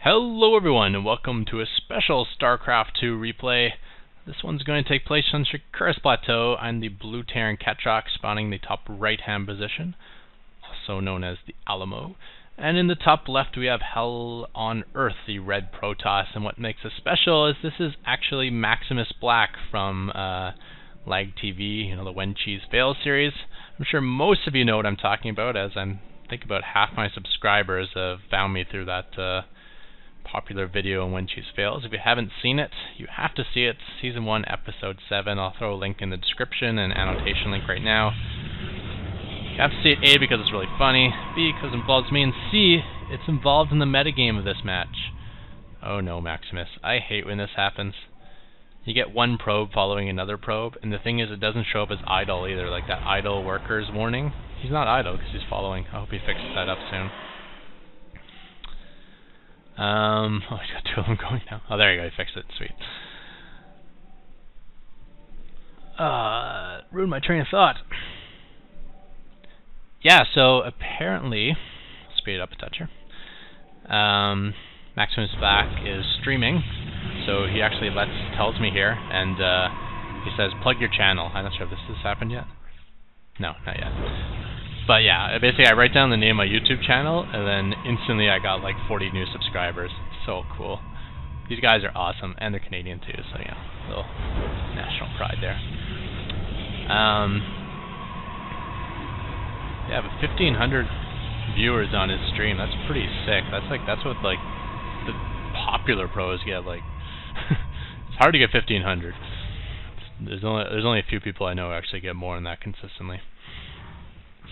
Hello everyone, and welcome to a special Starcraft 2 replay. This one's going to take place on Shakuris Plateau. I'm the blue Terran Ketroc, spawning the top right-hand position, also known as the Alamo. And in the top left we have Hell on Earth, the red Protoss. And what makes us special is this is actually MaximusBlack from Lag TV, the When Cheese Fails series. I'm sure most of you know what I'm talking about, as I think about half my subscribers have found me through that popular video on When Cheese Fails. If you haven't seen it, you have to see it. Season 1, Episode 7. I'll throw a link in the description and annotation link right now. You have to see it, A, because it's really funny, B, because it involves me, and C, it's involved in the metagame of this match. Oh no, Maximus. I hate when this happens. You get one probe following another probe, and the thing is it doesn't show up as idle either, like that idle workers warning. He's not idle because he's following. I hope he fixes that up soon. Oh, he's got two of them going now. Oh, there you go, he fixed it. Sweet. Ruined my train of thought. Yeah, so apparently, speed it up a touch here. MaximusBlack is streaming, so he actually tells me here, and he says, plug your channel. I'm not sure if this has happened yet. No, not yet. But yeah, basically I write down the name of my YouTube channel, and then instantly I got like 40 new subscribers. So cool. These guys are awesome, and they're Canadian too, so yeah, a little national pride there. Yeah, but 1,500 viewers on his stream. That's pretty sick. That's what like the popular pros get. Like, it's hard to get 1,500. There's only a few people I know who actually get more than that consistently.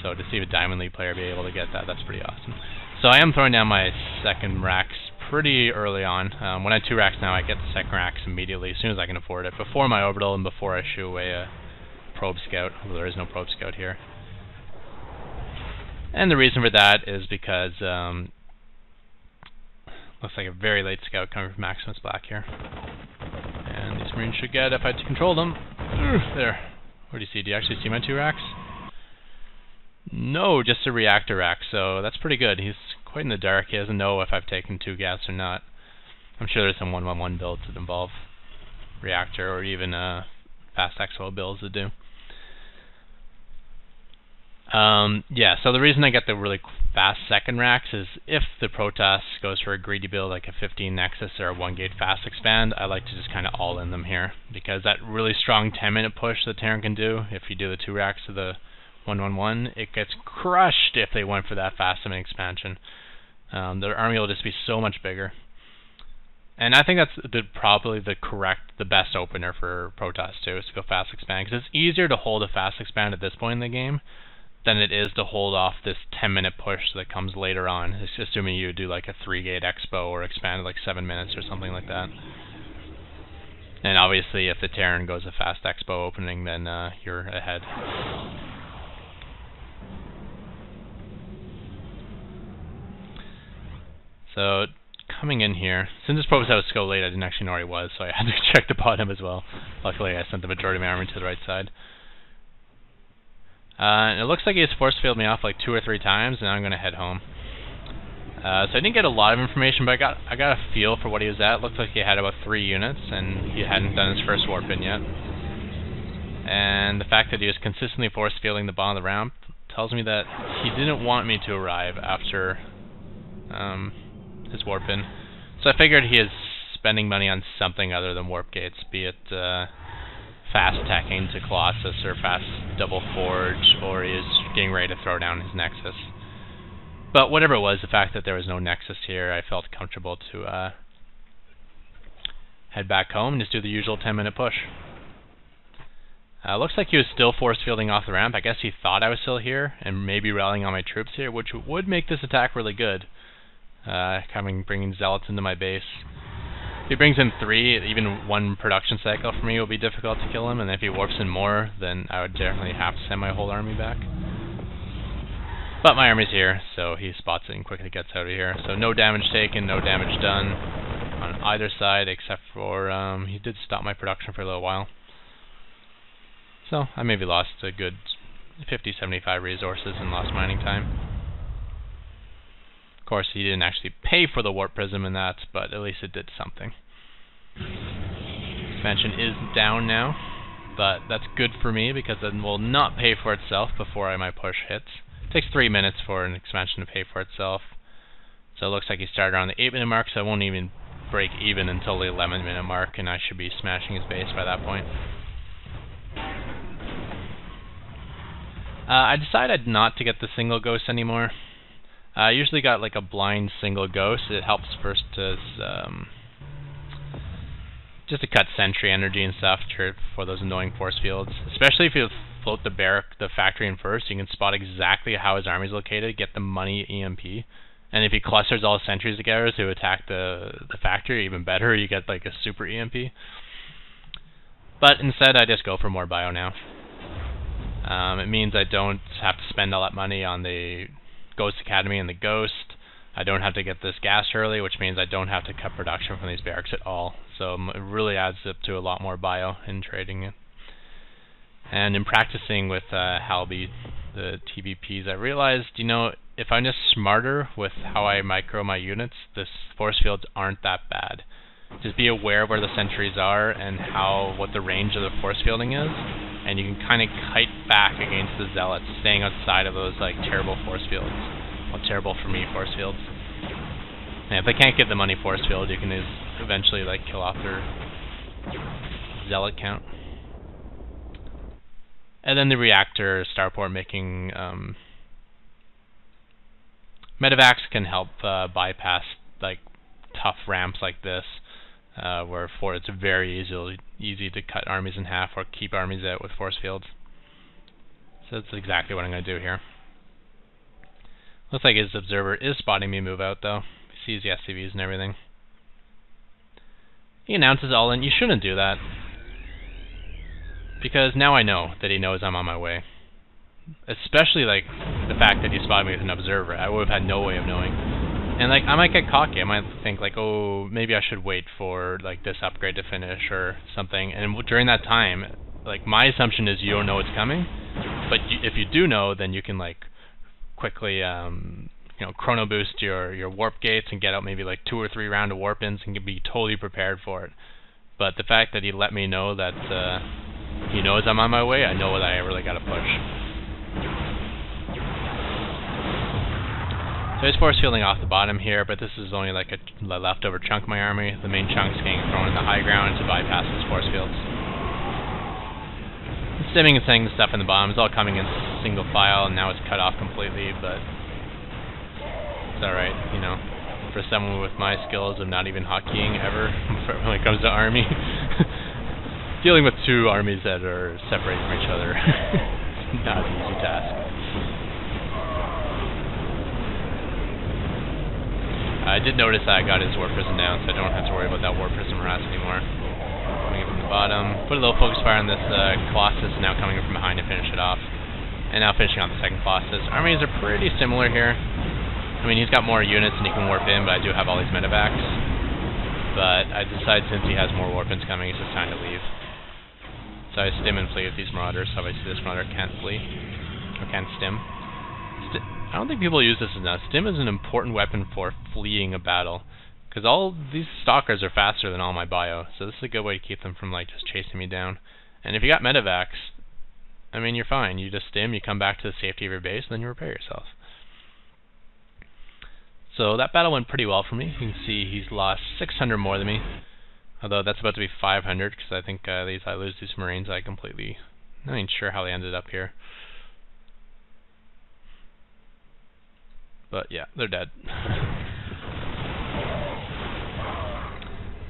So to see a Diamond League player be able to get that, that's pretty awesome. So I am throwing down my second racks pretty early on. When I have 2 racks now, I get the second racks immediately, as soon as I can afford it, before my orbital and before I shoo away a probe scout, although there is no probe scout here. And the reason for that is because looks like a very late scout coming from MaximusBlack here. And these Marines should get, if I control them. There. What do you see? Do you actually see my 2 racks? No, just a reactor rack, so that's pretty good. He's quite in the dark. He doesn't know if I've taken 2 gas or not. I'm sure there's some 1-1-1 builds that involve reactor, or even fast XO builds that do. Yeah, so the reason I get the really fast second racks is if the Protoss goes for a greedy build like a 15 Nexus or a 1 gate fast expand, I like to just kind of all in them here, because that really strong 10-minute push that Terran can do, if you do the 2 racks of the 1-1-1, it gets crushed if they went for that fast expansion. Their army will just be so much bigger. And I think that's probably the best opener for Protoss too, is to go fast expand, because it's easier to hold a fast expand at this point in the game than it is to hold off this 10-minute push that comes later on. It's assuming you do like a 3-gate expo or expand like 7 minutes or something like that. And obviously if the Terran goes a fast expo opening, then you're ahead. So, coming in here, since this probe was so late, I didn't actually know where he was, so I had to check the bottom as well. Luckily, I sent the majority of my army to the right side. And it looks like he has force fielded me off like 2 or 3 times, and now I'm going to head home. So I didn't get a lot of information, but I got a feel for what he was at. It looked like he had about 3 units, and he hadn't done his first warp in yet. And the fact that he was consistently force fielding the bottom of the ramp tells me that he didn't want me to arrive after his warp in. So I figured he is spending money on something other than warp gates, be it fast tacking to Colossus or fast double forge, or he is getting ready to throw down his Nexus. But whatever it was, the fact that there was no Nexus here, I felt comfortable to head back home and just do the usual 10-minute push. Looks like he was still force fielding off the ramp. I guess he thought I was still here and maybe rallying on my troops here, which would make this attack really good. Bringing Zealots into my base. If he brings in 3, even 1 production cycle for me will be difficult to kill him, and if he warps in more, then I would definitely have to send my whole army back. But my army's here, so he spots it and quickly gets out of here. So no damage taken, no damage done on either side, except for he did stop my production for a little while. So I maybe lost a good 50-75 resources and lost mining time. Of course, he didn't actually pay for the warp prism in that, but at least it did something. Expansion is down now, but that's good for me because it will not pay for itself before my push hits. It takes 3 minutes for an expansion to pay for itself. So it looks like he started around the 8-minute mark, so I won't even break even until the 11-minute mark, and I should be smashing his base by that point. I decided not to get the single ghost anymore. I usually got like a blind single ghost. It helps first to just to cut sentry energy and stuff for those annoying force fields. Especially if you float the factory in first, you can spot exactly how his army is located, get the money EMP. And if he clusters all his sentries together to attack the factory, even better, you get like a super EMP. But instead, I just go for more bio now. It means I don't have to spend all that money on the Ghost Academy and the Ghost. I don't have to get this gas early, which means I don't have to cut production from these barracks at all. So it really adds up to a lot more bio in trading it. And in practicing with Halby, the TVPs, I realized, you know, if I'm just smarter with how I micro my units, the force fields aren't that bad. Just be aware of where the sentries are and what the range of the force fielding is, and you can kind of kite back against the zealots, staying outside of those like terrible force fields. Well, terrible for me force fields. And if they can't get the money force field, you can eventually like kill off their zealot count. And then the reactor starport making medevacs can help bypass like tough ramps like this, where it's very easy to cut armies in half or keep armies out with force fields. So that's exactly what I'm going to do here. Looks like his observer is spotting me move out though. He sees the SCVs and everything. He announces all in. You shouldn't do that, because now I know that he knows I'm on my way. Especially like the fact that he spotted me with an observer. I would have had no way of knowing. And like I might get cocky. I might think like, oh, maybe I should wait for like this upgrade to finish or something. And during that time, like my assumption is you don't know it's coming. But if you do know, then you can like quickly chrono boost your warp gates and get out maybe like 2 or 3 round of warp ins and be totally prepared for it. But the fact that he let me know that he knows I'm on my way, I know that I really got to push. So he's force fielding off the bottom here, but this is only like a leftover chunk of my army. The main chunk's getting thrown in the high ground to bypass his force fields. Stimming and setting the stuff in the bottom is all coming in single file, and now it's cut off completely, but it's alright, you know. For someone with my skills of not even hotkeying ever when it comes to army, dealing with 2 armies that are separated from each other is not an easy task. I did notice that I got his warp prism down, so I don't have to worry about that warp prism harass anymore. Coming in from the bottom. Put a little focus fire on this Colossus, now coming in from behind to finish it off. And now finishing on the second Colossus. Armies are pretty similar here. I mean, he's got more units and he can warp in, but I do have all these medevacs. But I decided since he has more warp ins coming, it's just time to leave. So I stim and flee with these marauders. Obviously this marauder can't flee. Or can't stim. I don't think people use this enough. Stim is an important weapon for fleeing a battle, because all these stalkers are faster than all my bio, so this is a good way to keep them from like just chasing me down. And if you got medevacs, I mean, you're fine. You just stim, you come back to the safety of your base, and then you repair yourself. So that battle went pretty well for me. You can see he's lost 600 more than me, although that's about to be 500, because I think I lose these Marines. I'm not even sure how they ended up here. But yeah, they're dead.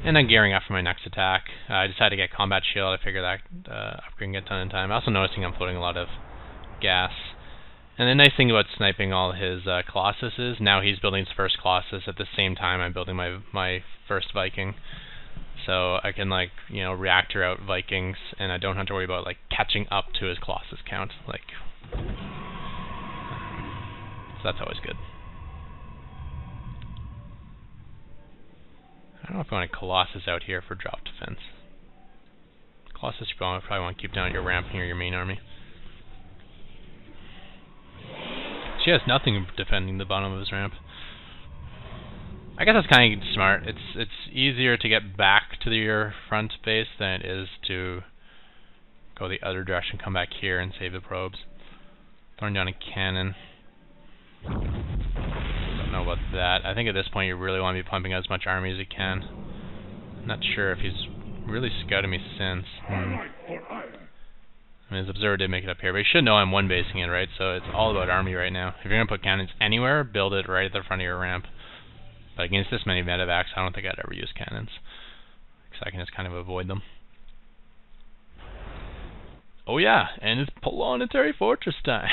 And I'm gearing up for my next attack. I decided to get combat shield. I figured that upgrade can get done in time. Also noticing I'm floating a lot of gas. And the nice thing about sniping all his Colossus is now he's building his first Colossus at the same time I'm building my first Viking. So I can reactor out Vikings, and I don't have to worry about catching up to his Colossus count. So that's always good. I don't know if I want a Colossus out here for drop defense. Colossus you probably want to keep down at your ramp near your main army. She has nothing defending the bottom of his ramp. I guess that's kind of smart. It's easier to get back to your front base than it is to go the other direction, come back here and save the probes. Throwing down a cannon. Don't know about that. I think at this point you really want to be pumping as much army as you can. I'm not sure if he's really scouted me since. I mean, his observer did make it up here, but he should know I'm one basing it, right? So it's all about army right now. If you're going to put cannons anywhere, build it right at the front of your ramp. But against this many medevacs, I don't think I'd ever use cannons, because I can just kind of avoid them. Oh yeah, and it's Planetary Fortress time.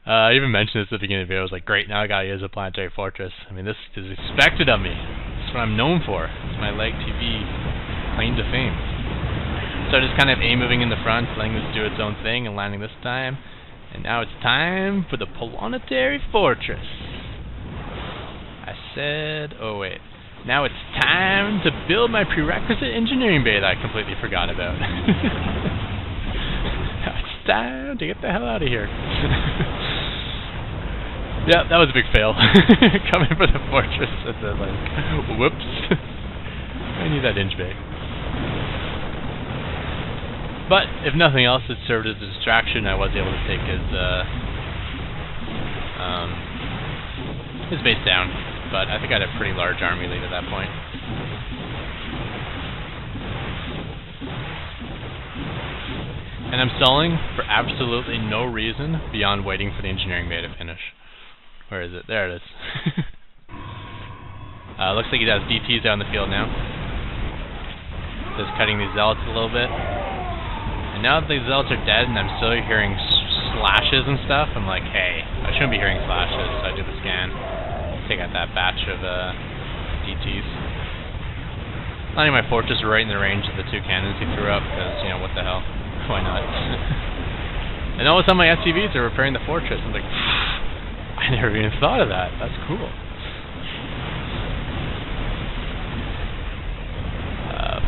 I even mentioned this at the beginning of the video. I was like, great, now I gotta use a Planetary Fortress. I mean, this is expected of me. That's what I'm known for. It's my Leg TV claim to fame. So just kind of A-moving in the front, letting this do its own thing, and landing this time. And now it's time for the Planetary Fortress. I said, oh wait. Now it's time to build my prerequisite engineering bay that I completely forgot about. Now it's time to get the hell out of here. Yeah, that was a big fail. Coming for the fortress and then like, whoops. I need that inch bay. But if nothing else, it served as a distraction. I was able to take his base down. But I think I had a pretty large army lead at that point. And I'm stalling for absolutely no reason beyond waiting for the engineering bay to finish. Where is it? There it is. Looks like he has DTs out in the field now. Just cutting these zealots a little bit. And now that these zealots are dead and I'm still hearing slashes and stuff, I'm like, hey, I shouldn't be hearing slashes, so I do the scan. Take out that batch of DTs. Landing my fortress right in the range of the two cannons he threw up, because, you know, what the hell? Why not? And all of a sudden my SCVs are repairing the fortress. I'm like, I never even thought of that. That's cool.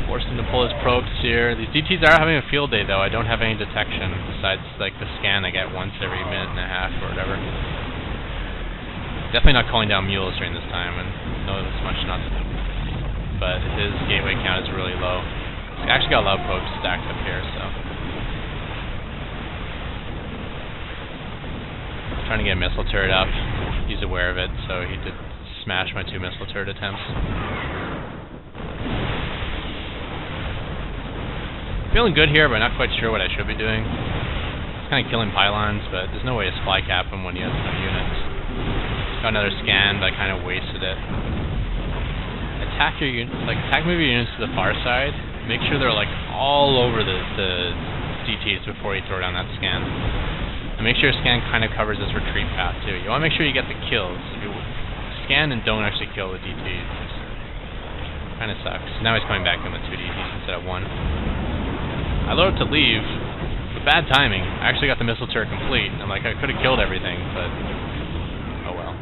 Forced him to pull his probes here. These DTs are having a field day, though. I don't have any detection, besides, like, the scan I get once every minute and a half or whatever. Definitely not calling down mules during this time, and know this much not to. But his gateway count is really low. He's actually got a lot of probes stacked up here, so. Trying to get a missile turret up. He's aware of it, so he did smash my 2 missile turret attempts. Feeling good here, but not quite sure what I should be doing. It's kind of killing pylons, but there's no way to supply cap them when you have no units. Got another scan, but I kind of wasted it. Attack your units, like attack maybe units to the far side. Make sure they're like all over the DTs before you throw down that scan. And make sure your scan kind of covers this retreat path too. You want to make sure you get the kills. If you scan and don't actually kill the DTs, kind of sucks. Now he's coming back in with 2 DTs instead of 1. I loaded to leave, but bad timing. I actually got the missile turret complete. I'm like, I could have killed everything, but oh well.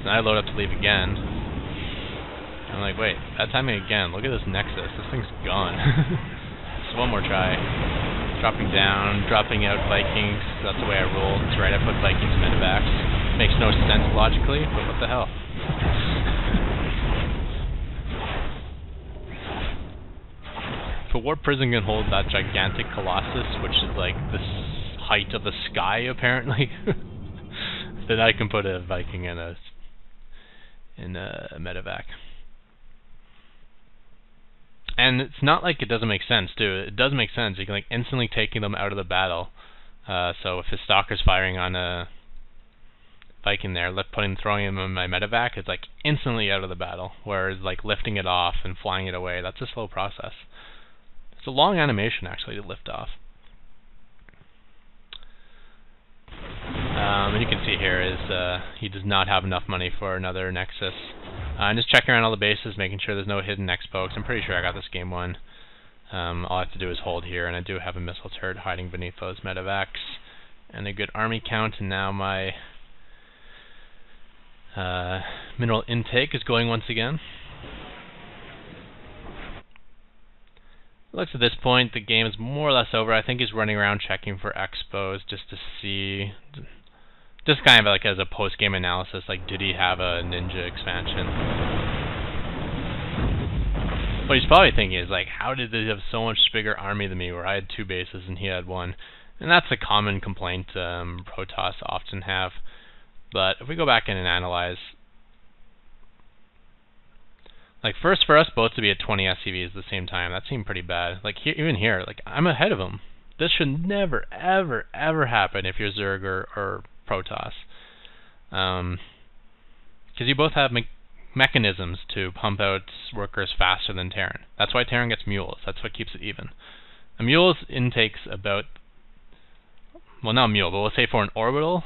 So now I load up to leave again. I'm like, wait, bad timing again. Look at this Nexus. This thing's gone. Just one more try. Dropping down, dropping out Vikings. That's the way I roll. That's right, I put Vikings medevacs. Makes no sense logically, but what the hell. If a warp prison can hold that gigantic Colossus, which is like the height of the sky apparently, then I can put a Viking in a medevac. And it's not like it doesn't make sense too. It does make sense. You can like instantly taking them out of the battle. So if his stalker's firing on a Viking there, throwing him in my medevac, it's like instantly out of the battle. Whereas like lifting it off and flying it away, that's a slow process. It's a long animation actually to lift off. And you can see here is he does not have enough money for another Nexus. I'm just checking around all the bases, making sure there's no hidden X-pokes. I'm pretty sure I got this game won. All I have to do is hold here, and I do have a missile turret hiding beneath those medevacs. And a good army count, and now my mineral intake is going once again. Looks at this point, the game is more or less over. I think he's running around checking for expos just to see just kind of like as a post-game analysis, like did he have a ninja expansion? What he's probably thinking is like, how did they have so much bigger army than me, where I had 2 bases and he had 1? And that's a common complaint Protoss often have. But if we go back in and analyze, like first for us both to be at 20 SCVs at the same time, that seemed pretty bad. Like even here, like I'm ahead of him. This should never, ever, ever happen if you're Zerg or Protoss. Because you both have mechanisms to pump out workers faster than Terran. That's why Terran gets mules. That's what keeps it even. A mule's intakes about, well, not a mule, but we'll say for an orbital,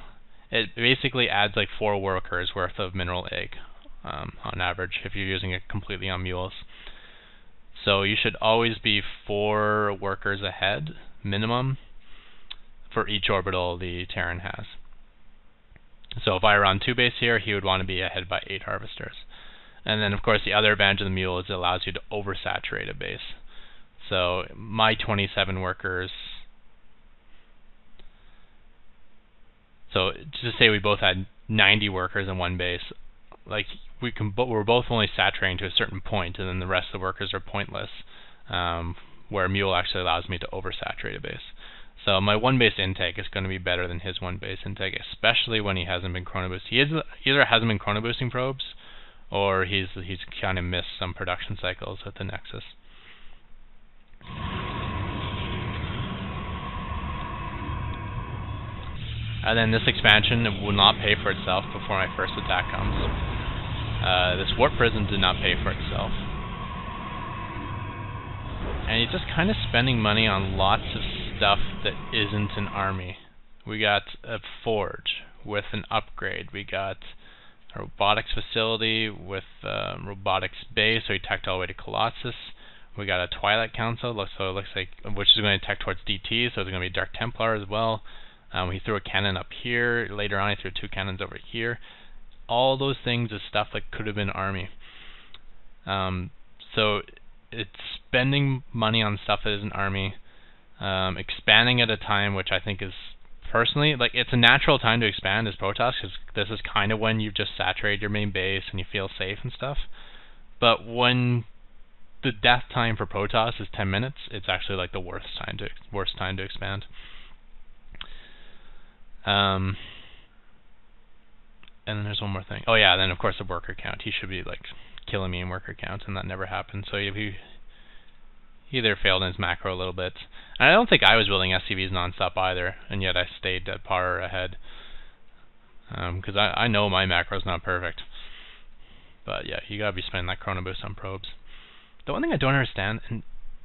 it basically adds like 4 workers worth of mineral egg on average if you're using it completely on mules. So you should always be 4 workers ahead, minimum, for each orbital the Terran has. So if I were on 2 base here, he would want to be ahead by 8 harvesters. And then of course the other advantage of the mule is it allows you to oversaturate a base. So my 27 workers, so to say we both had 90 workers in 1 base, like we're both only saturating to a certain point, and then the rest of the workers are pointless, where mule actually allows me to oversaturate a base. So my 1 base intake is going to be better than his 1 base intake, especially when he hasn't been chrono boosted. He either hasn't been chrono boosting probes, or he's kind of missed some production cycles at the Nexus. And then this expansion will not pay for itself before my first attack comes. This warp prison did not pay for itself. And he's just kind of spending money on lots of stuff that isn't an army. We got a forge with an upgrade. We got a robotics facility with robotics base, so he teched all the way to Colossus. We got a Twilight Council, so it looks like, which is going to tech towards DT, so there's going to be Dark Templar as well. He threw a cannon up here. Later on, he threw 2 cannons over here. All those things is stuff that could have been army. So it's spending money on stuff that isn't army, expanding at a time which I think is, personally, like, it's a natural time to expand as Protoss, because this is kind of when you've just saturated your main base and you feel safe and stuff. But when the death time for Protoss is 10 minutes, it's actually like the worst time to expand. And then there's one more thing. Oh yeah, then of course the worker count. He should be like killing me in worker count, and that never happened. So he either failed in his macro a little bit. And I don't think I was building SCVs nonstop either, and yet I stayed at par or ahead. Because I know my macro is not perfect. But yeah, you gotta be spending that chrono boost on probes. The one thing I don't understand, and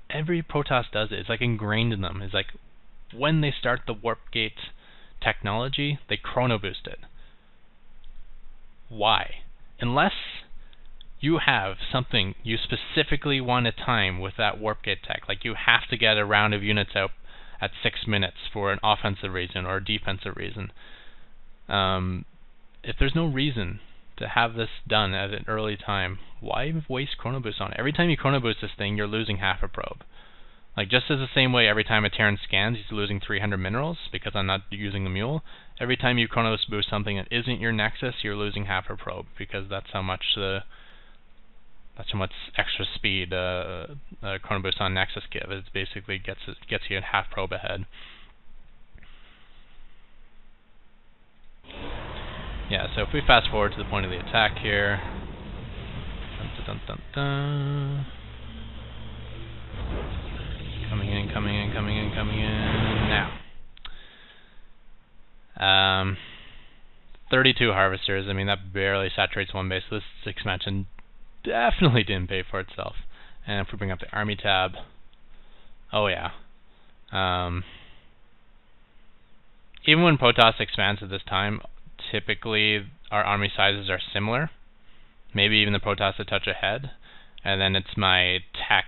every Protoss does it, it's like ingrained in them, is like when they start the warp gate technology, they chrono boost it. Why? Unless you have something you specifically want to time with that warp gate tech, like you have to get a round of units out at 6 minutes for an offensive reason or a defensive reason. If there's no reason to have this done at an early time, why waste chrono boost on it? Every time you chrono boost this thing, you're losing half a probe. Like, just as the same way every time a Terran scans, he's losing 300 minerals because I'm not using the mule. Every time you chrono boost something that isn't your Nexus, you're losing half a probe, because that's how much extra speed chrono boost on Nexus give. It basically gets you a half probe ahead. Yeah, so if we fast forward to the point of the attack here. Dun, dun, dun, dun. Coming in, coming in, coming in, coming in. Now. 32 harvesters. I mean, that barely saturates 1 base. This expansion definitely didn't pay for itself. And if we bring up the army tab, oh yeah. Even when Protoss expands at this time, typically our army sizes are similar. Maybe even the Protoss a touch ahead. And then it's my tech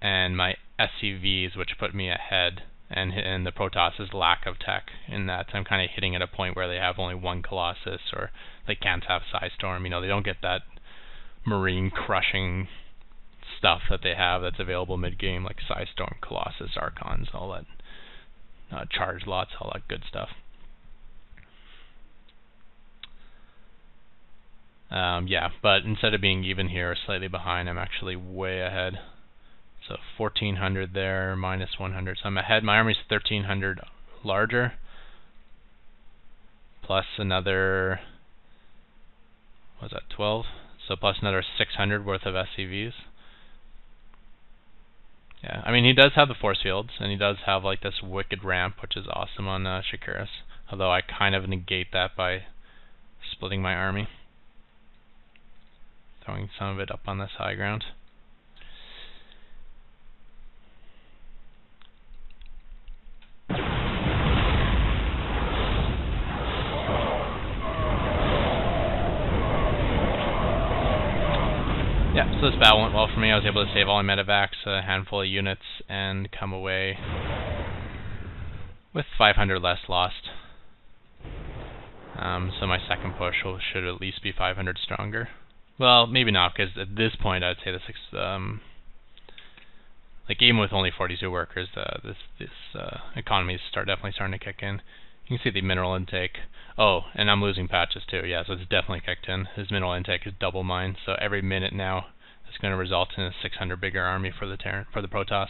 and my SCVs which put me ahead, and the Protoss's lack of tech in that I'm kind of hitting at a point where they have only 1 Colossus, or they can't have Psystorm. You know, they don't get that marine crushing stuff that they have that's available mid-game, like Psystorm, Colossus, Archons, all that, charge lots, all that good stuff. Yeah, but instead of being even here or slightly behind, I'm actually way ahead. So 1400 there, minus 100. So I'm ahead. My army's 1300 larger, plus another, what was that, 12? So plus another 600 worth of SCVs. Yeah, I mean, he does have the force fields, and he does have like this wicked ramp, which is awesome on Shakuras. Although I kind of negate that by splitting my army, throwing some of it up on this high ground. Yeah, so this battle went well for me. I was able to save all my medevacs, a handful of units, and come away with 500 less lost. So my second push should at least be 500 stronger. Well, maybe not, because at this point I'd say like even with only 42 workers, this economy is definitely starting to kick in. You can see the mineral intake. Oh, and I'm losing patches too. Yeah, so it's definitely kicked in. His mineral intake is double mine, so every minute now is going to result in a 600 bigger army for the Protoss.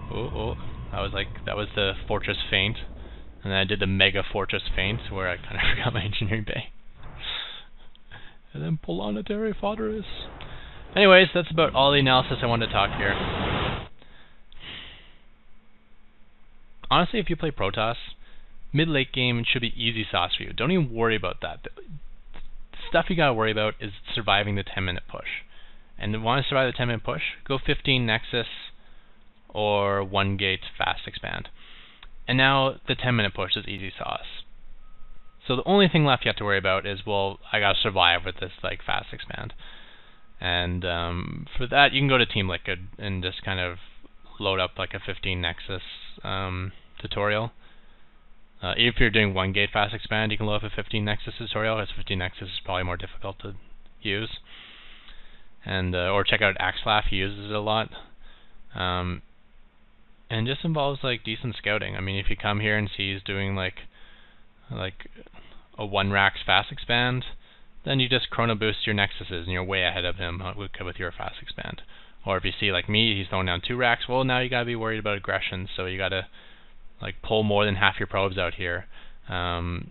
Oh, that was the fortress feint, and then I did the mega fortress feint where I kind of forgot my engineering bay. And then planetary fortress. Anyways, that's about all the analysis I wanted to talk here. Honestly, if you play Protoss, mid-late game should be easy sauce for you. Don't even worry about that. The stuff you gotta worry about is surviving the 10-minute push. And to want to survive the 10-minute push, go 15 Nexus or 1 gate fast expand. And now the 10-minute push is easy sauce. So the only thing left you have to worry about is, well, I gotta survive with this like fast expand. And for that, you can go to Team Liquid and just kind of load up like a 15 Nexus tutorial. If you're doing 1 gate fast expand, you can load up a 15 Nexus tutorial, because 15 Nexus is probably more difficult to use. And or check out Axlaf, he uses it a lot. And just involves like decent scouting. I mean, if you come here and see he's doing like a 1 racks fast expand, then you just chrono boost your Nexuses and you're way ahead of him with your fast expand. Or if you see like me, he's throwing down 2 racks, well, now you gotta be worried about aggression, so you gotta like pull more than half your probes out here. Cut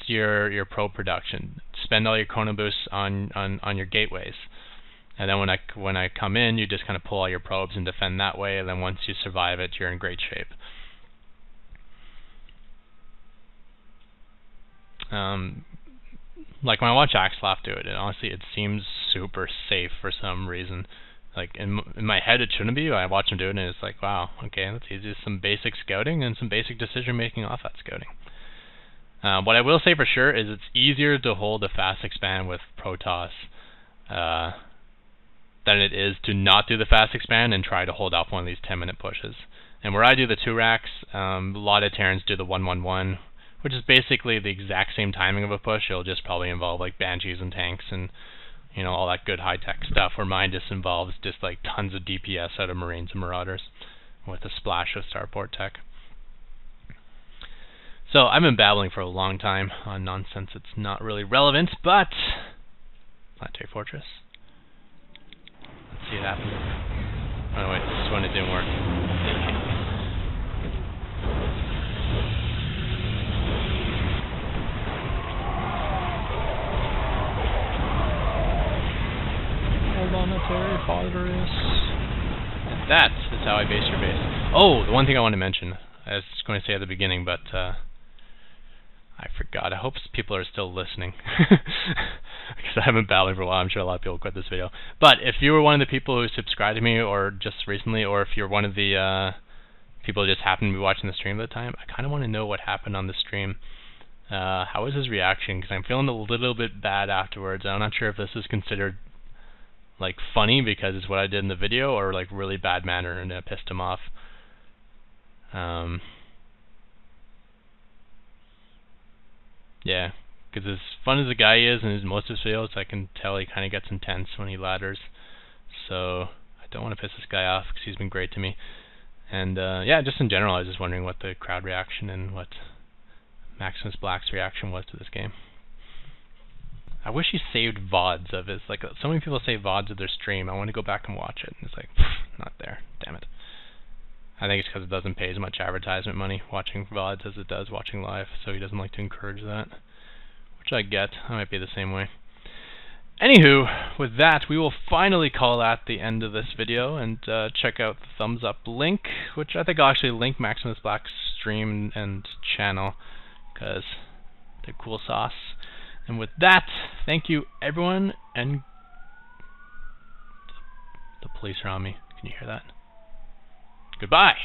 your probe production. Spend all your chrono boosts on your gateways. And then when I come in, you just kind of pull all your probes and defend that way, and then once you survive it, you're in great shape. Like when I watch Axlaf do it, honestly it seems super safe for some reason. Like in my head it shouldn't be, but I watch him do it and it's like, wow, okay, that's easy. Some basic scouting and some basic decision making off that scouting. What I will say for sure is it's easier to hold a fast expand with Protoss than it is to not do the fast expand and try to hold off one of these 10-minute pushes. And where I do the 2 racks, a lot of Terrans do the 1-1-1, which is basically the exact same timing of a push. It'll just probably involve like Banshees and tanks and all that good high-tech stuff, where mine just involves just like tons of DPS out of Marines and Marauders with a splash of Starport tech. So I've been babbling for a long time on nonsense that's not really relevant, but Planetary Fortress. Let's see it happen. Oh wait, this one it didn't work. Planetary Fortress. And that is how I base your base. Oh, the one thing I want to mention, I was going to say at the beginning, but I forgot. I hope people are still listening. Because I haven't battled for a while. I'm sure a lot of people quit this video. But if you were one of the people who subscribed to me, or just recently, or if you're one of the people who just happened to be watching the stream at the time, I kind of want to know what happened on the stream. How was his reaction? Because I'm feeling a little bit bad afterwards. I'm not sure if this is considered like funny because it's what I did in the video, or like really bad manner and it pissed him off. Yeah, because as fun as the guy is in most of his videos, I can tell he kind of gets intense when he ladders. So I don't want to piss this guy off because he's been great to me. And yeah, just in general, I was just wondering what the crowd reaction and what MaximusBlack's reaction was to this game. I wish he saved VODs of his, like, so many people save VODs of their stream. I want to go back and watch it. And it's like, not there. Damn it. I think it's because it doesn't pay as much advertisement money watching VODs as it does watching live, so he doesn't like to encourage that. Which I get. I might be the same way. Anywho, with that, we will finally call that the end of this video, and check out the thumbs up link, which I think I'll actually link MaximusBlack's stream and channel, because they're cool sauce. And with that, thank you everyone, and the police are on me. Can you hear that? Goodbye!